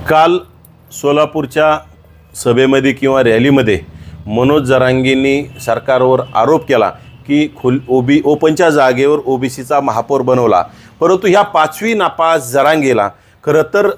काल सोलापूरच्या सभेमध्ये किंवा रॅलीमध्ये मनोज जरांगेंनी सरकारवर आरोप केला की ओपनच्या जागेवर ओबीसीचा महापौर बनवला, परंतु ह्या 5वी नापास जरांगेला खरं तर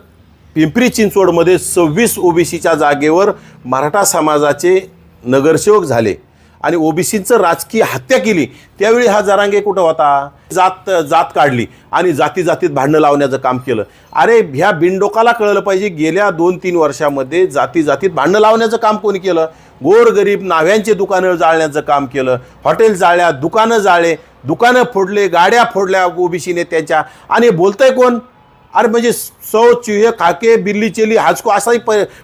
पिंपरी चिंचवडमध्ये 26 ओबीसीच्या जागेवर मराठा समाजाचे नगरसेवक झाले आणि ओबीसींचं राजकीय हत्या केली। त्यावेळी हा जरांगे कुठं होता? जात काढली आणि जातीत भांडणं लावण्याचं काम केलं। अरे ह्या बिनडोकाला कळलं पाहिजे, गेल्या 2-3 वर्षामध्ये जातीत भांडणं लावण्याचं काम कोणी केलं? गोरगरीब नाव्यांचे दुकानं जाळण्याचं काम केलं, हॉटेल जाळल्या, दुकानं जाळले, दुकानं फोडले, गाड्या फोडल्या ओबीसी नेत्यांच्या। आणि बोलतंय कोण? अरे म्हणजे सौ चुहे खाके बिल्ली चेली हाजको असाही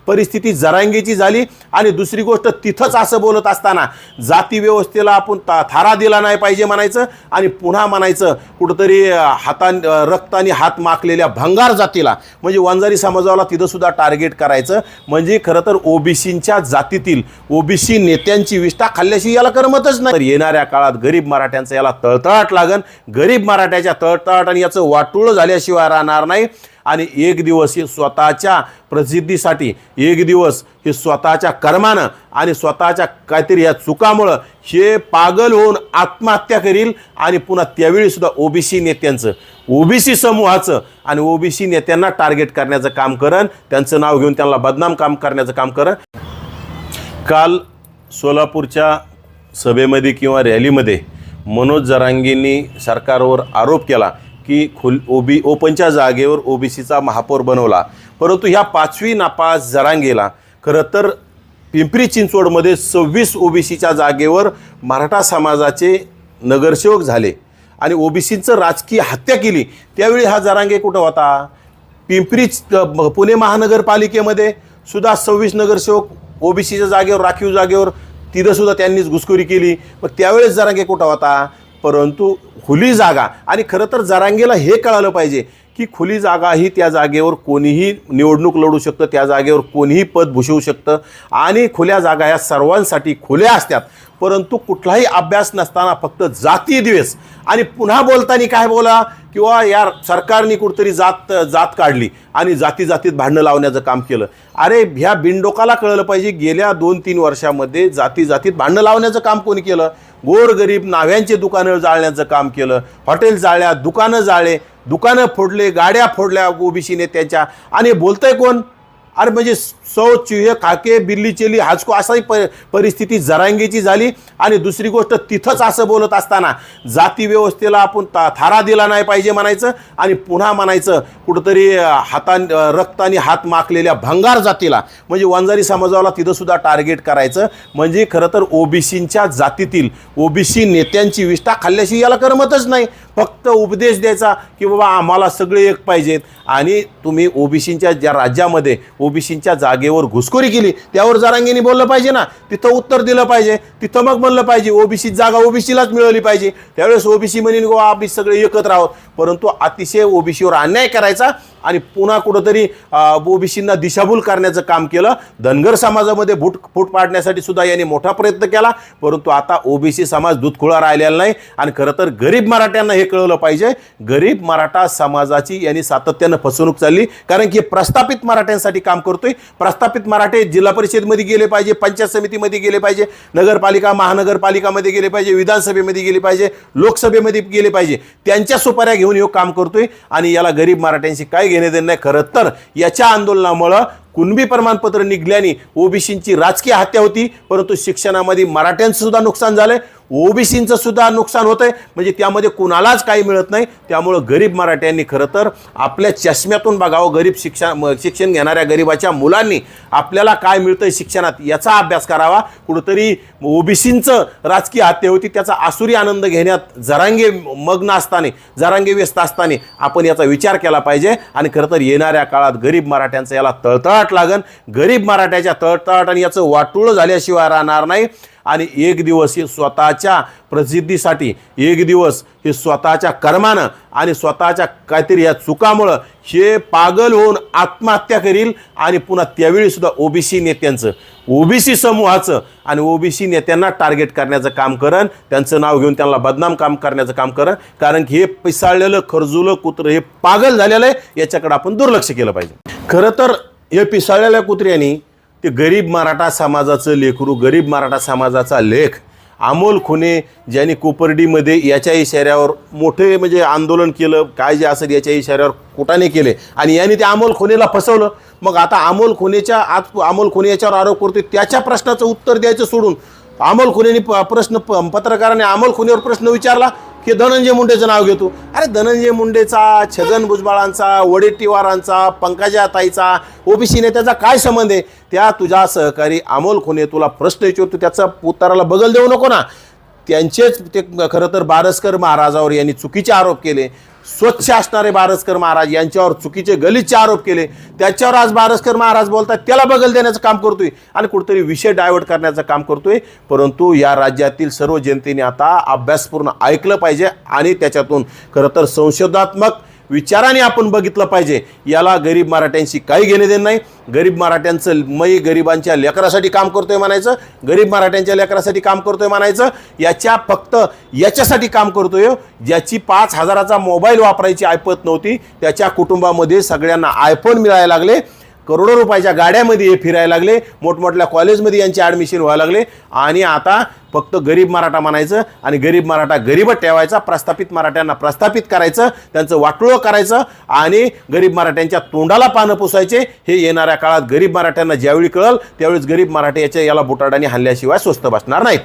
परिस्थिती जरांगेची झाली। आणि दुसरी गोष्ट, तिथंच असं बोलत असताना जाती व्यवस्थेला आपण थारा दिला नाही पाहिजे म्हणायचं आणि पुन्हा म्हणायचं कुठंतरी रक्ताने हात माखलेल्या भंगार जातीला, म्हणजे वंजारी समाजाला तिथं सुद्धा टार्गेट करायचं। म्हणजे खरं तर ओबीसींच्या जातीतील ओबीसी नेत्यांची विष्ठा खाल्ल्याशी याला करमतच नाही। तर येणाऱ्या काळात गरीब मराठ्यांचं याला तळतळाट लागन, गरीब मराठ्याच्या तळतळाट आणि याचं वाटोळं झाल्याशिवाय राहणार नाही। आणि एक दिवस हे स्वतःच्या प्रसिद्धीसाठी, एक दिवस हे स्वतःच्या कर्मानं आणि स्वतःच्या काहीतरी या चुकामुळं हे पागल होऊन आत्महत्या करील आणि पुन्हा त्यावेळी सुद्धा ओबीसी नेत्यांचं, ओबीसी समूहाचं आणि ओबीसी नेत्यांना टार्गेट करण्याचं काम करन, त्यांचं नाव घेऊन त्यांना बदनाम काम करण्याचं काम करन। काल सोलापूरच्या सभेमध्ये किंवा रॅलीमध्ये मनोज जरांगेंनी सरकारवर आरोप केला की ओपनच्या जागेवर ओबीसीचा महापौर बनवला, परंतु ह्या 5वी नापास जरांगेला खरं तर पिंपरी चिंचवडमध्ये 26 ओबीसीच्या जागेवर मराठा समाजाचे नगरसेवक झाले आणि ओबीसींचं राजकीय हत्या केली। त्यावेळी हा जरांगे कुठं होता? पुणे महानगरपालिकेमध्ये सुद्धा 26 नगरसेवक ओबीसीच्या जागेवर, राखीव जागेवर, तिथं सुद्धा त्यांनीच घुसखोरी केली। मग त्यावेळेस जरांगे कुठं होता? परंतु खुली जागा, आणि खरं तर जरांगेला हे कळालं पाहिजे की खुली जागा ही त्या जागेवर कोणीही निवडणूक लढू शकतं, त्या जागेवर कोणीही पद भूषवू शकतं आणि खुल्या जागा या सर्वांसाठी खुल्या असतात। परंतु कुठलाही अभ्यास नसताना फक्त जाती द्वेष आणि पुन्हा बोलताना काय बोला किंवा या सरकारने कुठतरी जात काढली आणि जातीत भांडणं लावण्याचं काम केलं। अरे ह्या बिनडोकाला कळलं पाहिजे, गेल्या 2-3 वर्षामध्ये जातीत भांडणं लावण्याचं काम कोणी केलं? गोरगरीब नाव्यांचे दुकानं जाळण्याचं काम केलं, हॉटेल जाळल्या, दुकानं जाळले, दुकानं फोडले, गाड्या फोडल्या ओबीसी नेत्यांच्या। आणि बोलतंय कोण? अरे म्हणजे सौ चुहे खाके बिल्ली चेली हाजको असाही परिस्थिती जरांगेची झाली। आणि दुसरी गोष्ट, तिथंच असं बोलत असताना जाती व्यवस्थेला आपण थारा दिला नाही पाहिजे म्हणायचं आणि पुन्हा म्हणायचं कुठंतरी रक्ताने हात माखलेल्या भंगार जातीला, म्हणजे वंजारी समाजाला तिथं सुद्धा टार्गेट करायचं। म्हणजे खरं तर ओबीसींच्या जातीतील ओबीसी नेत्यांची विष्ठा खाल्ल्याशी याला करमतच नाही, फक्त उपदेश द्यायचा की बाबा आम्हाला सगळे एक पाहिजेत। आणि तुम्ही ओबीसींच्या ज्या राज्यामध्ये ओबीसींच्या जागेवर घुसखोरी केली त्यावर जरांगेंनी बोललं पाहिजे ना, तिथं उत्तर दिलं पाहिजे, तिथं मग म्हणलं पाहिजे ओबीसी जागा ओबीसीलाच मिळाली पाहिजे। त्यावेळेस ओबीसी म्हणेन गो आम्ही सगळे एकत्र आहोत, परंतु अतिशय ओबीसीवर अन्याय करायचा आणि पुन्हा कुठंतरी ओबीसींना दिशाभूल करण्याचं काम केलं। धनगर समाजामध्ये फूट पाडण्यासाठी सुद्धा यांनी मोठा प्रयत्न केला, परंतु आता ओबीसी समाज दूधखुळा राहिलेला नाही। आणि खरं तर गरीब मराठ्यांना हे कळलं पाहिजे, गरीब मराठा समाजाची यांनी सातत्यानं फसवणूक चालली, कारण की प्रस्थापित मराठ्यांसाठी काम करतोय। प्रस्थापित मराठे जिल्हा परिषदेमध्ये गेले पाहिजे, पंचायत समितीमध्ये गेले पाहिजे, नगरपालिका महानगरपालिकामध्ये गेले पाहिजे, विधानसभेमध्ये गेले पाहिजे, लोकसभेमध्ये गेले पाहिजे, त्यांच्या सुपाऱ्या घेऊन हे काम करतोय। आणि याला गरीब मराठ्यांशी काय घेणे देणे नाही। खरं तर याच्या आंदोलनामुळं कुणबी प्रमाणपत्र निघल्याने ओबीसींची राजकीय हत्या होती, परंतु शिक्षणामध्ये मराठ्यांचं सुद्धा नुकसान झालंय, ओबीसींचं सुद्धा नुकसान होतंय, म्हणजे त्यामध्ये कुणालाच काही मिळत नाही। त्यामुळं गरीब मराठ्यांनी खरं तर आपल्या चष्म्यातून बघावं, गरीब शिक्षण घेणाऱ्या गरीबाच्या मुलांनी आपल्याला काय मिळतंय शिक्षणात याचा अभ्यास करावा। कुठंतरी ओबीसींचं राजकीय हत्या होती, त्याचा आसुरी आनंद घेण्यात जरांगे मग्न असताना, जरांगे व्यस्त असताना आपण याचा विचार केला पाहिजे। आणि खरं तर येणाऱ्या काळात गरीब मराठ्यांचं याला तळतळाट लागन, गरीब मराठ्याच्या तळतळाट आणि याचं वाटोळं झाल्याशिवाय राहणार नाही। आणि एक दिवस हे स्वतःच्या प्रसिद्धीसाठी, एक दिवस हे स्वतःच्या कर्मानं आणि स्वतःच्या काहीतरी या चुकामुळं हे पागल होऊन आत्महत्या करील आणि पुन्हा त्यावेळी सुद्धा ओबीसी नेत्यांचं, ओबीसी समूहाचं आणि ओबीसी नेत्यांना टार्गेट करण्याचं काम करन, त्यांचं नाव घेऊन त्यांना बदनाम काम करण्याचं काम करन। कारण की हे पिसाळलेलं खरजुलं कुत्रं हे पागल झालेलं आहे, याच्याकडे आपण दुर्लक्ष केलं पाहिजे। खरं तर या पिसाळलेल्या कुत्र्यांनी ते गरीब मराठा समाजाचं लेकरू, गरीब मराठा समाजाचा लेख अमोल खुने, ज्यांनी कोपर्डीमध्ये याच्या इशाऱ्यावर मोठे म्हणजे आंदोलन केलं, काय जे असेल याच्या इशाऱ्यावर कुटाने केले आणि यांनी ते अमोल खुनेला फसवलं. मग आता अमोल खुनेच्या अमोल खुने याच्यावर आरोप करतोय, त्याच्या प्रश्नाचं उत्तर द्यायचं सोडून अमोल खुनेनी पत्रकाराने अमोल खुनेवर प्रश्न विचारला की धनंजय मुंडेचं नाव घेतो. अरे धनंजय मुंडेचा, छगन भुजबळांचा, वडेट्टीवारांचा, पंकजा ताईचा, ओबीसी नेत्याचा काय संबंध आहे? त्या तुझ्या सहकारी अमोल खुने तुला प्रश्न विचारतो, त्याचा उत्तराला बगल देऊ नको ना. त्यांचेच ते खरं तर बारसकर महाराजावर यांनी चुकीचे आरोप केले. स्वच्छ असणारे बारसकर महाराज यांच्यावर चुकीचे गलिच्छ आरोप केले. त्याच्यावर आज बारसकर महाराज बोलतात, त्याला बगल देण्याचं काम करतोय आणि कुठेतरी विषय डायव्हर्ट करण्याचं काम करतोय. परंतु या राज्यातील सर्व जनतेने आता अभ्यासपूर्ण ऐकलं पाहिजे आणि त्याच्यातून खरं तर संशोधात्मक विचाराने आपण बघितलं पाहिजे. याला गरीब मराठ्यांशी काही घेणे देणं नाही. गरीब मराठ्यांचं मी गरिबांच्या लेकरासाठी काम करतोय म्हणायचं, गरीब मराठ्यांच्या लेकरासाठी काम करतोय म्हणायचं, फक्त याच्यासाठी काम करतोय ज्याची 5,000चा मोबाईल वापरायची ऐपत नव्हती, त्याच्या कुटुंबामध्ये सगळ्यांना आयफोन मिळायला लागले, करोडो रुपयाच्या गाड्यामध्ये हे फिरायला लागले, मोठमोठ्या कॉलेजमध्ये यांचे ॲडमिशन व्हायला लागले आणि आता फक्त गरीब मराठा म्हणायचं आणि गरीब मराठा गरीबच ठेवायचा, प्रस्थापित मराठ्यांना प्रस्थापित करायचं, त्यांचं वाटोळं करायचं आणि गरीब मराठ्यांच्या तोंडाला पानं पुसायचे. हे येणाऱ्या काळात गरीब मराठ्यांना ज्यावेळी कळल त्यावेळेस गरीब मराठे याला बुटाडाने हल्ल्याशिवाय स्वस्थ बसणार नाहीत.